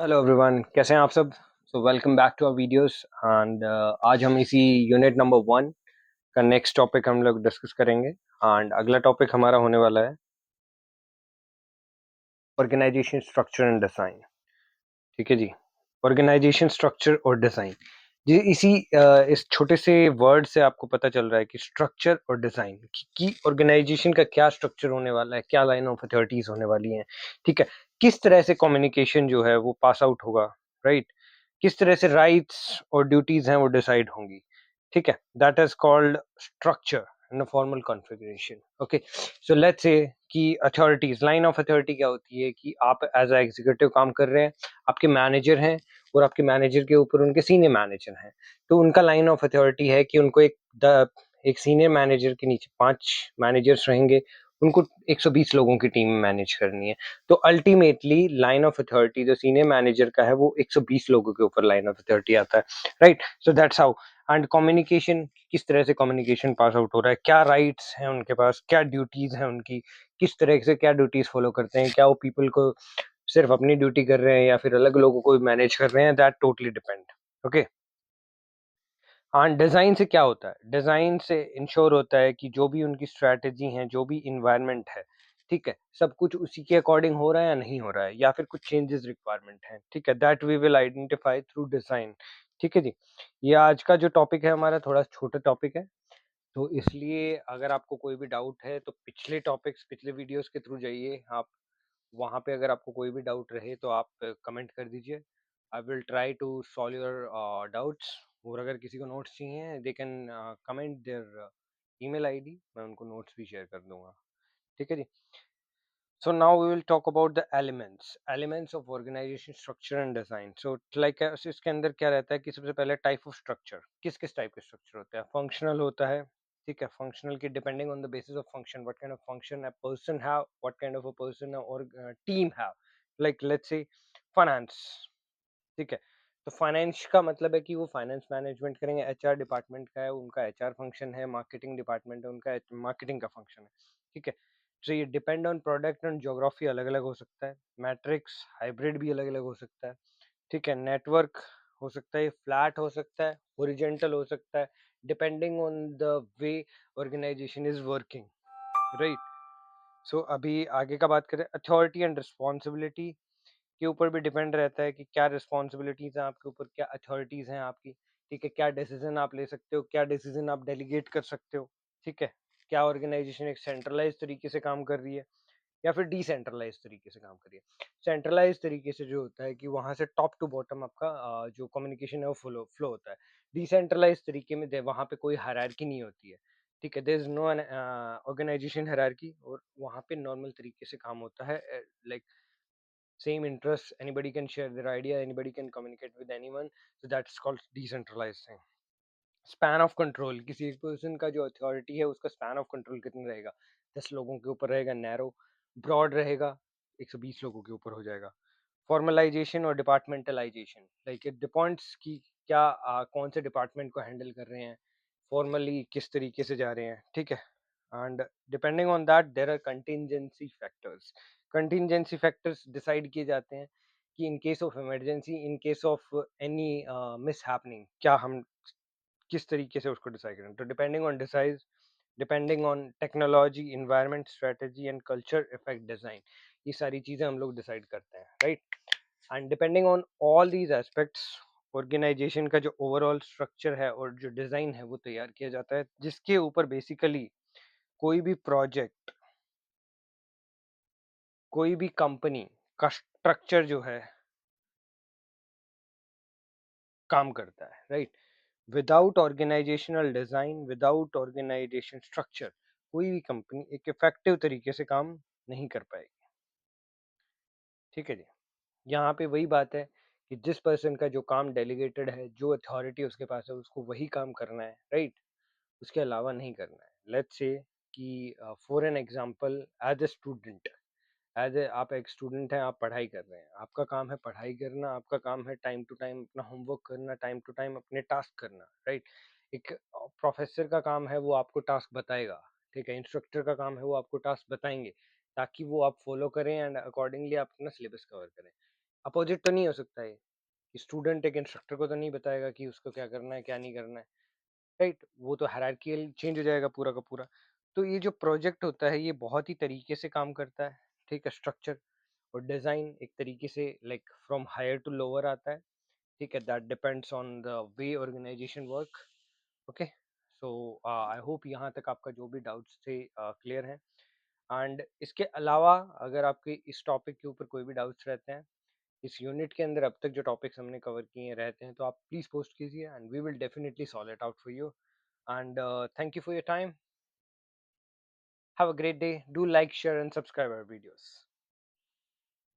Hello everyone, कैसे हैं आप सब। Welcome back to our videos and आज हम इसी यूनिट नंबर 1 का नेक्स्ट टॉपिक हम लोग डिस्कस करेंगे। एंड अगला टॉपिक हमारा होने वाला है ऑर्गेनाइजेशन स्ट्रक्चर एंड डिज़ाइन। ठीक है जी। ऑर्गेनाइजेशन स्ट्रक्चर और डिज़ाइन जी, इस छोटे से वर्ड से आपको पता चल रहा है कि स्ट्रक्चर और डिज़ाइन की ऑर्गेनाइजेशन का क्या स्ट्रक्चर होने वाला है, क्या लाइन ऑफ अथॉरिटीज होने वाली हैं। ठीक है, किस तरह से कम्युनिकेशन जो है वो पास आउट होगा, राइट। किस तरह से राइट्स और ड्यूटीज हैं वो डिसाइड होंगी। ठीक है, that is called structure in a formal configuration. Okay, so let's say कि अथॉरिटीज, लाइन ऑफ अथॉरिटी क्या होती है कि आप एज अ एग्जीक्यूटिव काम कर रहे हैं, आपके मैनेजर हैं और आपके मैनेजर के ऊपर उनके सीनियर मैनेजर हैं। तो उनका लाइन ऑफ अथॉरिटी है कि उनको एक सीनियर मैनेजर के नीचे 5 मैनेजर्स रहेंगे, उनको 120 लोगों की टीम मैनेज करनी है। तो अल्टीमेटली लाइन ऑफ अथॉरिटी जो सीनियर मैनेजर का है वो 120 लोगों के ऊपर लाइन ऑफ अथॉरिटी आता है, right. So that's how. And communication, किस तरह से कम्युनिकेशन पास आउट हो रहा है, क्या राइट्स हैं उनके पास, क्या ड्यूटीज हैं उनकी, किस तरह से क्या ड्यूटीज फॉलो करते हैं, क्या वो पीपल को सिर्फ अपनी ड्यूटी कर रहे हैं या फिर अलग लोगों को भी मैनेज कर रहे हैं, दैट टोटली डिपेंड। ओके। हाँ, डिजाइन से क्या होता है, डिजाइन से इंश्योर होता है कि जो भी उनकी स्ट्रेटेजी है, जो भी इन्वायरमेंट है, ठीक है, सब कुछ उसी के अकॉर्डिंग हो रहा है या नहीं हो रहा है, या फिर कुछ चेंजेस रिक्वायरमेंट है। ठीक है, that we will identify through design. ठीक है जी। ये आज का जो टॉपिक है हमारा थोड़ा छोटा टॉपिक है, तो इसलिए अगर आपको कोई भी डाउट है तो पिछले टॉपिक्स, पिछले वीडियोस के थ्रू जाइए आप। वहाँ पे अगर आपको कोई भी डाउट रहे तो आप कमेंट कर दीजिए। I will try to solve your doubts. और अगर किसी को नोट्स चाहिए they can comment their email ID, मैं उनको नोट्स भी शेयर कर दूंगा। ठीक है जी। So now we will talk about the elements of organisation structure and design. So like इसके अंदर क्या रहता है कि सबसे पहले टाइप ऑफ स्ट्रक्चर, किस किस टाइप के स्ट्रक्चर होते हैं। फंक्शनल होता है, ठीक है, फंक्शनल की depending on the basis of function, what kind of function a person have, what kind of a person और team have. Like let's say finance, ठीक है। तो फाइनेंस का मतलब है कि वो फाइनेंस मैनेजमेंट करेंगे, एचआर डिपार्टमेंट का है उनका एचआर फंक्शन है, मार्केटिंग डिपार्टमेंट है उनका मार्केटिंग का फंक्शन है। ठीक है। तो ये depend on product and geography अलग अलग हो सकता है, मैट्रिक्स हाइब्रिड भी अलग अलग हो सकता है। ठीक है, नेटवर्क हो सकता है, फ्लैट हो सकता है, हॉरिजॉन्टल हो सकता है, depending on the way organisation is working, right. सो अभी आगे का बात करें, अथॉरिटी एंड रिस्पॉन्सिबिलिटी के ऊपर भी डिपेंड रहता है कि क्या रिस्पॉन्सिबिलिटीज हैं आपके ऊपर, क्या अथॉरिटीज हैं आपकी। ठीक है, क्या डिसीजन आप ले सकते हो, क्या डिसीजन आप डेलीगेट कर सकते हो। ठीक है, क्या ऑर्गेनाइजेशन एक सेंट्रलाइज तरीके से काम कर रही है या फिर डिसेंट्रलाइज तरीके से काम कर रही है। सेंट्रलाइज तरीके से जो होता है कि वहां से टॉप टू बॉटम आपका जो कम्युनिकेशन है वो फ्लो फ्लो होता है। डिसेंट्रलाइज तरीके में वहां पे कोई हायरार्की नहीं होती है। ठीक है, there is no organisation hierarchy, और वहां पे नॉर्मल तरीके से काम होता है। Like same interests, anybody can share their idea, anybody can communicate with anyone, so that's called decentralized thing. Span of control, किसी एक पर्सन का जो अथॉरिटी है उसका स्पैन ऑफ कंट्रोल कितना रहेगा, 10 लोगों के ऊपर रहेगा, नैरो। ब्रॉड रहेगा, 120 लोगों के ऊपर हो जाएगा। फॉर्मलाइजेशन और डिपार्टमेंटलाइजेशन, लाइक इट डिपेंड्स कि क्या कौन से डिपार्टमेंट को हैंडल कर रहे हैं, फॉर्मली किस तरीके से जा रहे हैं। ठीक है, and depending on that there are contingency factors. Contingency factors decide किए जाते हैं कि in case of emergency, in case of any mishappening, क्या हम किस तरीके से उसको डिसाइड करें। तो depending on the size, depending on technology, environment, strategy and culture effect design, ये सारी चीजें हम लोग डिसाइड करते हैं, right. And depending on all these aspects, organisation का जो ओवरऑल स्ट्रक्चर है और जो डिजाइन है वो तैयार किया जाता है, जिसके ऊपर बेसिकली कोई भी प्रोजेक्ट, कोई भी कंपनी का स्ट्रक्चर जो है काम करता है, right. Without organisational design, without organisation structure, कोई भी कंपनी एक इफेक्टिव तरीके से काम नहीं कर पाएगी। ठीक है जी। यहाँ पे वही बात है कि जिस पर्सन का जो काम डेलीगेटेड है, जो अथॉरिटी उसके पास है, उसको वही काम करना है, राइट। उसके अलावा नहीं करना है। लेट्स से कि for an example, as a student, as a आप एक स्टूडेंट हैं, आप पढ़ाई कर रहे हैं, आपका काम है पढ़ाई करना, आपका काम है टाइम टू टाइम अपना होमवर्क करना, टाइम टू टाइम अपने टास्क करना, राइट। एक प्रोफेसर का काम है वो आपको टास्क बताएगा, ठीक है, इंस्ट्रक्टर का काम है वो आपको टास्क बताएंगे, ताकि वो आप फॉलो करें एंड अकॉर्डिंगली आप अपना सिलेबस कवर करें। अपोजिट तो नहीं हो सकता है कि स्टूडेंट एक इंस्ट्रक्टर को तो नहीं बताएगा कि उसको क्या करना है क्या नहीं करना है, राइट? वो तो हायरार्कियल चेंज हो जाएगा पूरा का पूरा। तो ये जो प्रोजेक्ट होता है ये बहुत ही तरीके से काम करता है, ठीक है? स्ट्रक्चर और डिजाइन एक तरीके से like from higher to lower आता है, ठीक है? That depends on the way organisation work. Okay, so I hope यहाँ तक आपका जो भी डाउट्स थे क्लियर हैं। एंड इसके अलावा अगर आपके इस टॉपिक के ऊपर कोई भी डाउट्स रहते हैं, इस यूनिट के अंदर अब तक जो टॉपिक्स हमने कवर किए रहते हैं, तो आप प्लीज पोस्ट कीजिए and we will definitely solve it out for you. And thank you for your time. Have a great day. Do like, share and subscribe our videos.